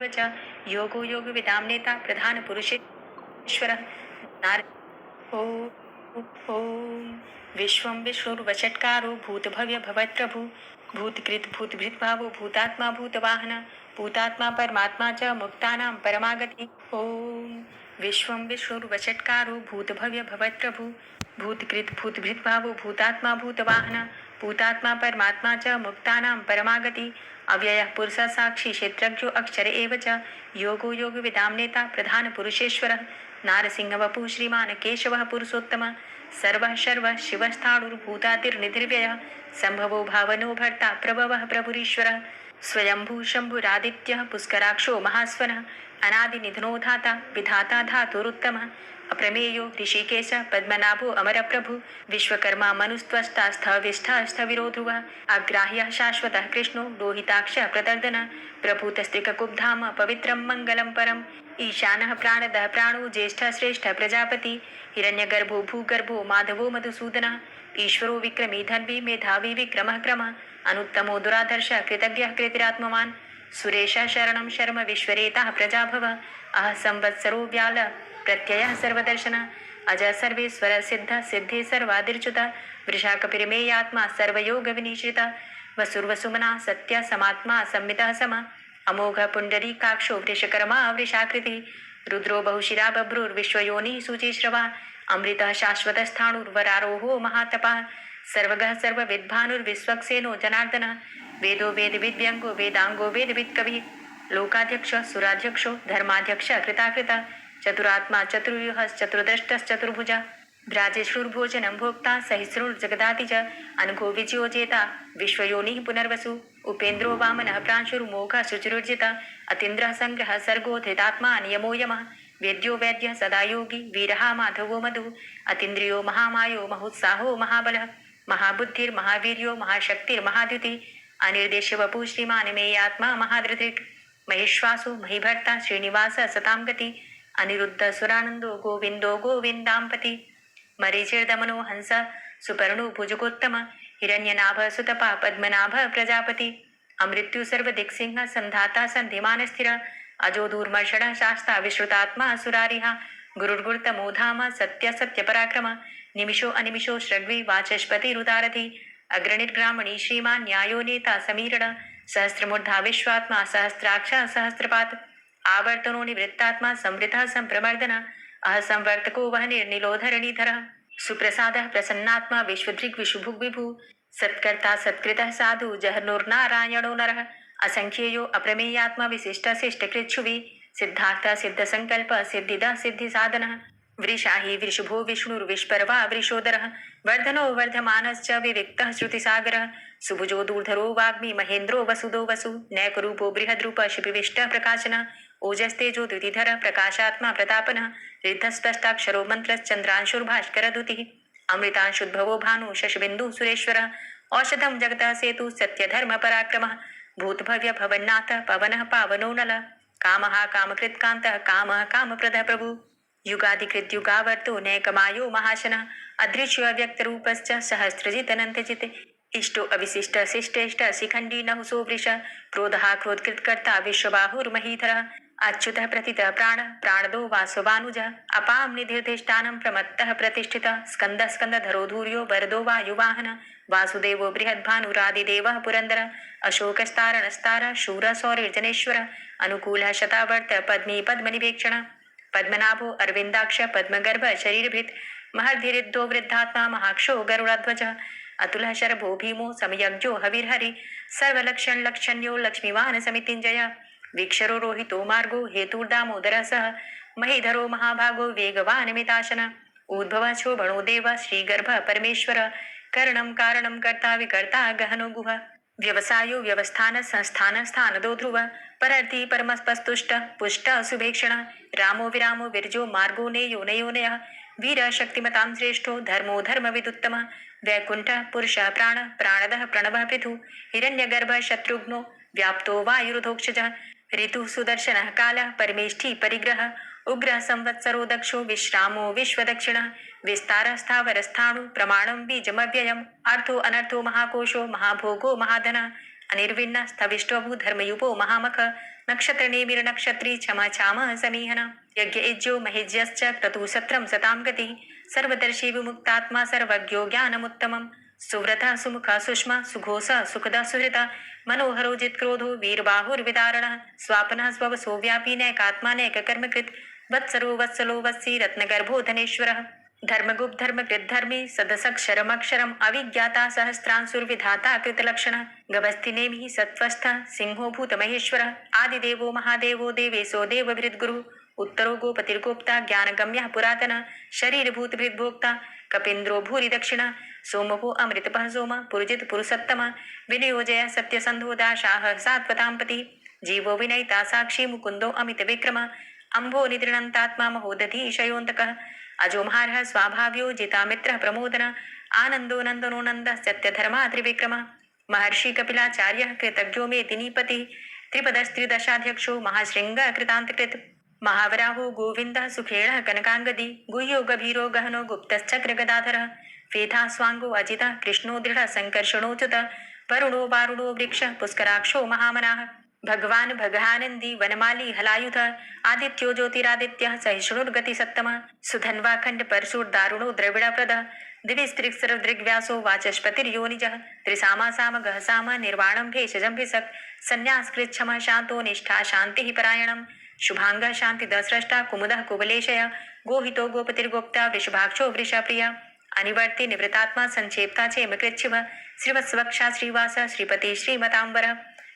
च योगो योगविदां नेता प्रधानपुरुषेश्वरः नार ॐ विश्वं विष्णुर्वषट्कारो भूतभव्य भवत्प्रभु भूतकृत भूतभृद्भावो भूतात्मा भूतवाहन भूतात्मा परमात्मा च मुक्तानां परमागति ॐ विश्वं विष्णुर्वषट्कारो भूतभव्य भवत्प्रभु भूतकृत भूतभृद्भावो भूतात्मा भूतवाहन भूतात्मा परमात्मा च मुक्तानां परमागति अव्ययः पुरुषः साक्षी क्षेत्रज्ञो अक्षर एव च योगो योगविदां नेता प्रधानपुरुषेश्वरः नारसिंहवपुः श्रीमान् केशवः पुरुषोत्तमः सर्वः शर्वः शिवस्थाणुर्भूतादिर्निधिर्व्ययः सम्भवो भावनो भर्ता प्रभवः प्रभुरीश्वरः स्वयंभू शम्भुरादित्यः पुष्कराक्षो महास्वनः अनादिनिधनो धाता विधाता धातुरुत्तमः अप्रमेयो ऋषिकेश पद्मनाभो अमरप्रभु विश्वकर्मा मनुस्त्वष्टा स्थविष्ठा स्थविरो ध्रुवः अग्राह्यः शाश्वतः कृष्णो लोहिताक्षः प्रदर्दनः प्रभूतस्त्रिककुब्धाम पवित्रं मङ्गलं परम् ईशानः प्राणदः प्राणो ज्येष्ठः श्रेष्ठः प्रजापति हिरण्यगर्भो भूगर्भो माधवो मधुसूदनः ईश्वरो विक्रमी धन्वी मेधावी विक्रमः क्रमः अनुत्तमो दुराधर्षः कृतज्ञः कृतिरात्मवान् सुरेशः शरणं शर्म विश्वरेताः प्रजाभव अह संवत्सरो व्याल प्रत्ययः सर्वदर्शनः अज सर्वेश्वर सिद्ध सिद्धे सर्वादिर्च्युतः वृषाकपिर्मेयात्मा सर्वयोगविनिश्रितः वसुर्वसुमना सत्य समात्मा संमितः समः अमोघ पुण्डरीकाक्षो वृषकर्मा वृषाकृतिः रुद्रो बहुशिरा बभ्रुर्विश्वयोनिः शुचिश्रवा अमृतः शाश्वतस्थाणुर्वरारोहो महातपः सर्वगः सर्वविद्भानुर्विश्वक्सेनो जनार्दनः वेदो वेदविद्व्यङ्गो वेदाङ्गो वेदवित्कविः लोकाध्यक्षः सुराध्यक्षो धर्माध्यक्षः कृताकृतः चतुरात्मा चतुर्व्यूहश्चतुर्द्रष्टश्चतुर्भुजः भ्राजेश्रुर्भोजनं भोक्ता सहिष्णुर्जगदाति च अनघो विजयो जेता विश्वयोनिः पुनर्वसु उपेन्द्रो वामनः प्रांशुर्मोघः शुचिरुर्जितः अतीन्द्रः सङ्ग्रहः सर्गो धृतात्मा नियमो यमः वेद्यो वैद्यः सदा योगी वीरः माधवो मधु अतीन्द्रियो महामायो महोत्साहो महाबलः महाबुद्धिर्महावीर्यो महाशक्तिर्महाद्युतिः अनिर्देश्यवपुः श्रीमान् मेयात्मा महाधृतिर् महेश्वासो महीभर्ता श्रीनिवासः सतां गति अनिरुद्ध सुरानन्दो गोविन्दो गोविन्दाम्पति मरीचिर्दमनो हंस सुपर्णो भुजगोत्तम हिरण्यनाभ सुतपा पद्मनाभ प्रजापति अमृत्यु सर्वदिक्सिंह संधाता संधिमान स्थिर अजो दूर्मर्षण शास्ता विश्रुतात्मा सुरारिहा गुरुर्गुर्तमो धाम सत्य सत्य पराक्रम निमिषो अनिमिषो श्रग्वी वाचस्पति रुदारथि अग्रणिर्ग्रामणी श्रीमान् न्यायो नेता समीरण सहस्रमूर्धा विश्वात्मा सहस्राक्ष सहस्रपात आवर्तनो निवृत्तात्मा संवृतः संप्रमर्दन अहसंवर्तको वह निर्निलोधरणीधरः सुप्रसादः प्रसन्नात्मा विश्वदृग् विशुभुग् विभु सत्कर्ता सत्कृतः साधु जहर्नोर्नारायणो नरः असंख्येयो अप्रमेयात्मा विशिष्ट शिष्टकृच्छुवि सिद्धार्थ सिद्धसङ्कल्प सिद्धिदः सिद्धिसाधनः वृषाहि वृषभो विष्णुर्विष्पर्वा वृषोदरः वर्धनो वर्धमानश्च विविक्तः श्रुतिसागरः सुभुजो दूर्धरो वाग्मी महेन्द्रो वसुदो वसु नैकरूपो बृहद्रूप शिपिविष्टः प्रकाशनः ओजस्तेजो द्युतिधरः प्रकाशात्मा प्रतापनः रिद्धस्पष्टाक्षरो मन्त्रश्चन्द्रांशुर्भास्करदुतिः अमृतांशुद्भवो भानु शशबिन्दुः सुरेश्वरः औषधं जगतः सेतु सत्यधर्मपराक्रमः भूतभव्य भवन्नाथ पवनः पावनो नलः कामः कामकृत्कान्तः कामः कामप्रदः प्रभु युगाधिकृत्युगावर्तो नैकमायो महाशनः अदृश्यो अव्यक्तरूपश्च सहस्रजितनन्तजित् इष्टो अविशिष्ट शिष्टेष्ट शिखण्डी नहुसो वृष क्रोधः क्रोधकृत्कर्ता विश्वबाहुर्महीधरः अच्युतः प्रतितः प्राणदो वासवानुजः अपां निधिर्धिष्ठानं प्रमत्तः प्रतिष्ठितः स्कन्दः स्कन्दधरो धूर्यो वरदो वायुवाहनः वासुदेवो बृहद्भानुरादिदेवः पुरन्दरः अशोकस्तारणस्तारः शूरः सौरिर्जनेश्वरः अनुकूलः शतावर्त पद्मी पद्मनिवेक्षणः पद्मनाभो अरविन्दाक्ष पद्मगर्भ शरीरभृत् महर्धिरिद्धो वृद्धात्मा महाक्षो गरुडध्वजः अतुलः शरभो भीमो समयज्ञो हविर्हरि सर्वलक्षण्यो लक्ष्मीवान् समितिञ्जय वीक्षरो रोहितो मार्गो हेतुर्दामोदरः सह महीधरो महाभागो वेगवान् मिताशन उद्भव शोभणो देव श्रीगर्भ परमेश्वर करणं कारणं कर्ता विकर्ता गहनो गुह व्यवसायो व्यवस्थान संस्थान स्थानदो ध्रुव परर्थी परमस्पस्तुष्ट पुष्ट सुभेक्षण रामो विरामो विरजो मार्गो नेयो नयोनयः वीर शक्तिमतां श्रेष्ठो धर्मो धर्मविदुत्तम वैकुंठ पुरुष प्राण प्राणदः प्रणवः पृथु हिरण्यगर्भ शत्रुघ्नो व्याप्तो वायुरुधोक्षजः ऋतु सुदर्शनः कालः परमेष्ठी परिग्रह उग्रः संवत्सरो दक्षो विश्रामो विश्वदक्षिणः विस्तारः स्थावरस्थाणु प्रमाणं बीजमव्ययम् अर्थो अनर्थो महाकोशो महाभोगो महाधनः अनिर्विण्ण स्थविष्टभू धर्मयुपो महामख नक्षत्र नेमिर नक्षत्री क्षमा छाम समीहन यज्ञ इज्जो महेज्यश्च क्रतु सत्रम सताम गति सर्वदर्शी विमुक्तात्मा सर्वज्ञो ज्ञानमुत्तमम् सुव्रता सुमुखा सुष्मा सुघोषा सुखदा सुहृता मनोहरो जित्क्रोधो वीरबाहुर्विदारणः स्वापनः स्ववसो व्यापी नैकात्मानेककर्मकृत् वत्सरो वत्सलो वत्सी रत्नगर्भो धनेश्वरः धर्मगुप्त धर्मकृत धर्मी सदसक्षरमक्षरम अविज्ञाता सहस्रांसुर्विधाता कृतलक्षण गभस्ति नेमि सत्वस्थ सिंहो भूत महेश्वर आदिदेवो महादेवो देवेशो देवभृद्गुरु उत्तरो गोपतिर्गोप्ता ज्ञानगम्यः पुरातन शरीरभूत भृद्भोक्ता कपीन्द्रो भूरि दक्षिण सोमभो अमृतपः सोम पुरुजित पुरुषोत्तम विनियोजय सत्यसन्धो दाशाः सात्वताम्पति जीवो विनयिता साक्षी मुकुन्दो अमित विक्रम अम्भो निद्रणन्तात्मा महोदधी शयोन्तकः अजोमहारः स्वाभाव्यो जितामित्रः प्रमोदन आनन्दो नन्दनो नन्दः सत्यधर्मा त्रिविक्रम महर्षि कपिलाचार्यः कृतज्ञो मेदिनीपति त्रिपदस्त्रिदशाध्यक्षो महाशृङ्गः कृतान्तकृत महावराहो गोविन्दः सुखेणः कनकाङ्गदी गुह्यो गभीरो गहनो गुप्तश्चक्रगदाधरः वेधा स्वाङ्गो अजितः कृष्णो दृढः सङ्कर्षणोच्युत वरुणो वारुणो वृक्षः पुष्कराक्षो महामनाः भगवान भगानंदी वनमाली हलायुध आदित्यो ज्योतिरादित्यः सहिष्णुर्गति सत्तमः सुधन्वाखंड परशुर दारुणो द्रविड़प्रद दिविस्त्रिक्सर दृग्व्यासो वाचस्पतिर्योनिजः त्रिसामा साम गहसाम निर्वाणं भेषजं भिषक् संन्यासकृच्छमः शांतो निष्ठा शान्तिः परायणम् शुभांगः शान्तिदस्रष्टा कुमुदः कुवलेशय गोहितो गोपतिर्गोप्ता वृषभाक्षो वृषप्रिय अनिवर्ति निवृतात्मा संक्षेप्ता चेमकृच्छिव श्रीवत्सवक्षा श्रीवास श्रीपति श्रीमतांबर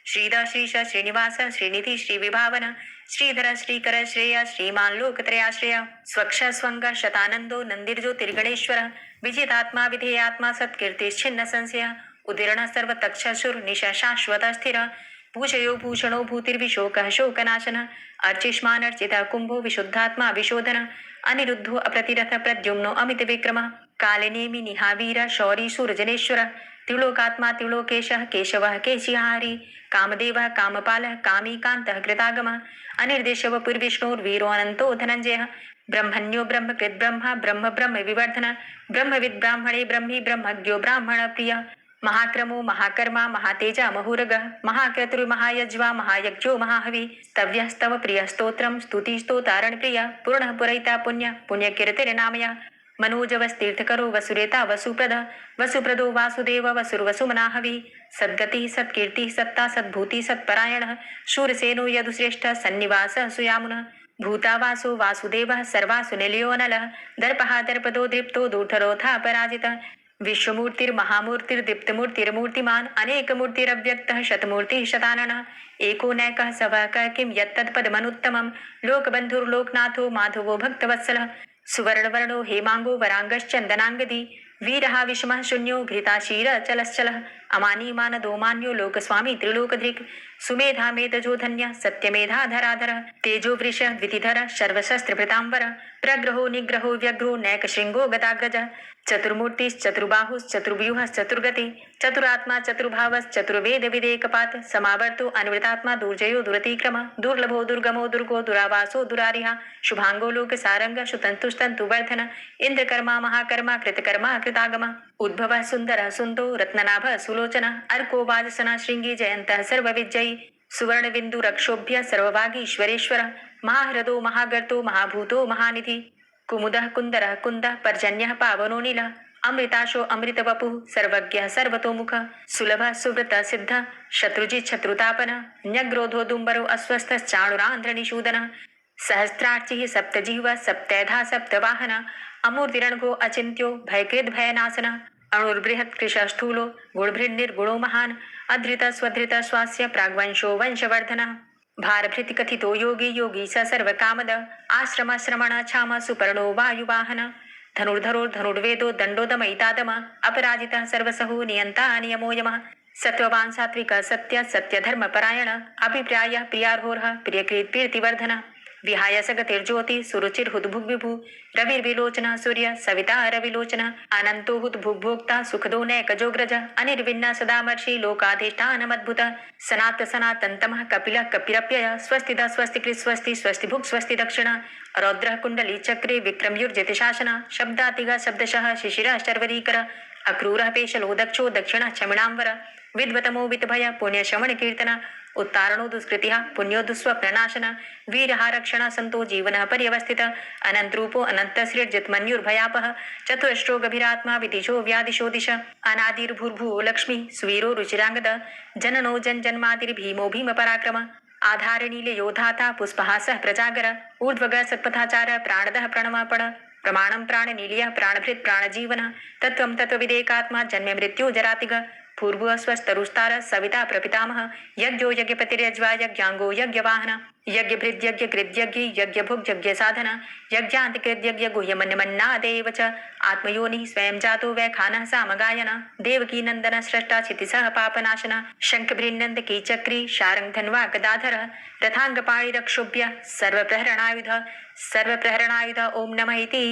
श्रीद श्रीश श्रीनिवास श्रीनिधि श्रीविभावन श्रीधर श्रीकर श्रेय श्रीमान लोकत्रयाश्रय स्वक्ष स्वंग शतानंदो नंदिर्ज्योतिर्गणेश्वर विजितात्मा विधेयात्मा सत्कीर्तिश्छिन्न संशय उदीर्ण सर्वतक्षशुर निशा शाश्वत स्थिर पूजयो भूषणो भूतिर्विशोकः शोकनाशन अर्चिष्मान अर्चिता कुंभो विशुद्धात्मा विशोधन अनिरुद्धो अप्रतिरथ प्रद्युम्नो अमित विक्रम कालिनेमि निहावीर शौरी सूरजनेश्वर त्रिलोकात्मा त्रिलोकेशः केशवः केशिहारी कामदेवः कामपालः कामीकान्तः कृतागमः अनिर्देशव पुर्विष्णुर्वीरो अनन्तो धनञ्जयः ब्रह्मण्यो ब्रह्मकृत् ब्रह्मा ब्रह्म ब्रह्म विवर्धन ब्रह्मविद् ब्राह्मणे ब्रह्मी ब्रह्मज्ञो ब्राह्मण प्रिय महाक्रमो महाकर्मा महातेजा महुरगः महाक्रतुर्महायज्वा महायज्ञो महाहवि स्तव्यः स्तव प्रिय स्तोत्रं स्तुति स्तोतारण प्रिय पूर्णः पुरैता पुण्य पुण्यकीर्तिर्नामय मनोजवस्तीर्थकरो वसुरेता वसुप्रद वसुप्रदो वासुदेव वसुर्वसुमनाहवि सद्गतिः सत्कीर्तिः सत्ता सद्भूति सत्परायणः शूरसेनो यदुश्रेष्ठ सन्निवासः सुयामुनः भूतावासो वासुदेवः सर्वासु निलयोनलः दर्पः दर्पदो दीप्तो दूर्धरोधा पराजितः विश्वमूर्तिर्महामूर्तिर्दीप्तमूर्तिर्मूर्तिमान् अनेकमूर्तिरव्यक्तः शतमूर्तिः शताननः एको नैकः सवः किं यत्तत्पदमनुत्तमं लोकबन्धुर्लोकनाथो माधवो भक्तवत्सलः सुवर्णवर्णो हेमांगो वरांगश्चंदनांगदी वीरः विषमः शून्यो घृताशीर चलश्चलः अमानी मानदो मान्यो लोकस्वामी त्रिलोकधृक् सुमेधा मेधजो धन्य सत्यमेधा धराधर तेजो वृष द्वितिधर सर्वशस्त्रभृतांबर प्रग्रहो निग्रहो व्यग्रो नैकशृंगो गदाग्रज चतुर्मूर्तिश्चतुर्बाहुश्चतुर्व्यूहश्चतुर्गति चतुरात्मा चतुर्भावश्चतुर्वेद विदेकपात समावर्तो अनवृतात्मा दुर्जयो दुरतिक्रम दुर्लभो दुर्गमो दुर्गो दुरावासो दुरारिहा शुभांगो लोक सारंग शुतंतुस्तंतुवर्धन इंद्रकर्मा महाकर्मा कृतकर्मा कृतागम उद्भव सुंदर सुंदो रत्ननाभ सुलोचन अर्को वाजसना श्रृंगी जयंत सर्वविजयी सुवर्ण बिंदु रक्षोभ्य सर्वभागीश्वरेश्वर महाहृदो महागर्तो महाभूतो महानिधि कुमुदः कुंदरः कुंदः पर्जन्यः पावनो नीलः अमृताशो अमृतवपुः सर्वज्ञः सर्वतोमुखः सुलभः सुव्रतः सिद्धः शत्रुजित् शत्रुतापनः न्यग्रोधो दुम्बरो अस्वस्थश्चाणुरान्ध्रनिषूदनः सहस्रार्चिः सप्तजिह्वः सप्तैधा सप्तवाहनः अमूर्तिरणघो अचिन्त्यो भयकृद् भयनाशनः अणुर्बृहत् कृशस्थूलो गुणभृन्निर्गुणो महान् अधृत स्वधृत स्वास्य प्राग्वंशो वंशवर्धनः भारभृति कथितो योगी योगी स सर्वकामद आश्रम श्रमण छाम सुपर्णो वायुवाहन धनुर्धरो धनुर्वेदो दंडोदमयितादम अपराजितः सर्वसहो नियंता नियमो यमः सत्ववान सात्विक सत्य सत्यधर्म परायण अभिप्राय प्रियार्होर्ह प्रियकृत कीर्तिवर्धन विहाय सगतिर्ज्योति सुरुचिर हुद्भुग्विभु रविर्विलोचन सूर्य सविता रविलोचन अनंतो हुद्भुग्भोक्ता सुखदो नैकजोग्रज अनिर्विन्न सदामर्षि लोकाधिष्ठानमद्भुत सनात सनातन्तमः कपिलः कपिरप्यय स्वस्तिदा स्वस्तिकृत् स्वस्ति स्वस्तिभुक् स्वस्ति दक्षिण रौद्रः कुण्डली चक्रे विक्रमयुर्जतिशासन शब्दातिगा शब्दशः शिशिरः शर्वरीकर अक्रूरः पेशलो दक्षो दक्षिणः क्षमिणाम्बर विद्वतमो वितभय पुण्यशमन कीर्तन उत्तारणो दुष्कृतिः पुण्यो दुःस्वप्ननाशन वीरहारक्षण संतो जीवन पर्यवस्थित अनंतरूपो अनंतसृजित मन्युर्भयापः चतुष्टो गभीरात्मा विदिशो व्यादिशो दिश अनादिर्भूर्भुवो लक्ष्मी सुवीरो रुचिरांगद जननो जन्मादिर्भीमो भीम पराक्रम आधारनील योधाता पुष्पहासः प्रजागर ऊर्ध्वग सत्पथाचार प्राणदः प्रणमापण प्रमाणं प्राणनीलियः प्राणभृत् प्राणजीवन तत्त्वं तत्त्वविदेकात्मा जन्म मृत्यु जरातिग पूर्व स्वस्तरुस्तार सविता प्रपितामह यज्ञो यज्ञपतिरज्वा यज्ञांगो यज्ञवाहन यज्ञभृद् यज्ञकृद्यज्ञ यज्ञभुग् यज्ञसाधन यज्ञान्तिकृद्यज्ञ गुह्यमन्यमन्नादेव च आत्मयोनिः स्वयं जातो वैखानः सामगायन देवकी नंदन स्रष्टा क्षितिसः पापनाशन शंखभृन्नन्द कीचक्री शारङ्गधन्वा गदाधर रथाङ्गपाणिरक्षोभ्य सर्वप्रहरणायुध ओम नमः इति।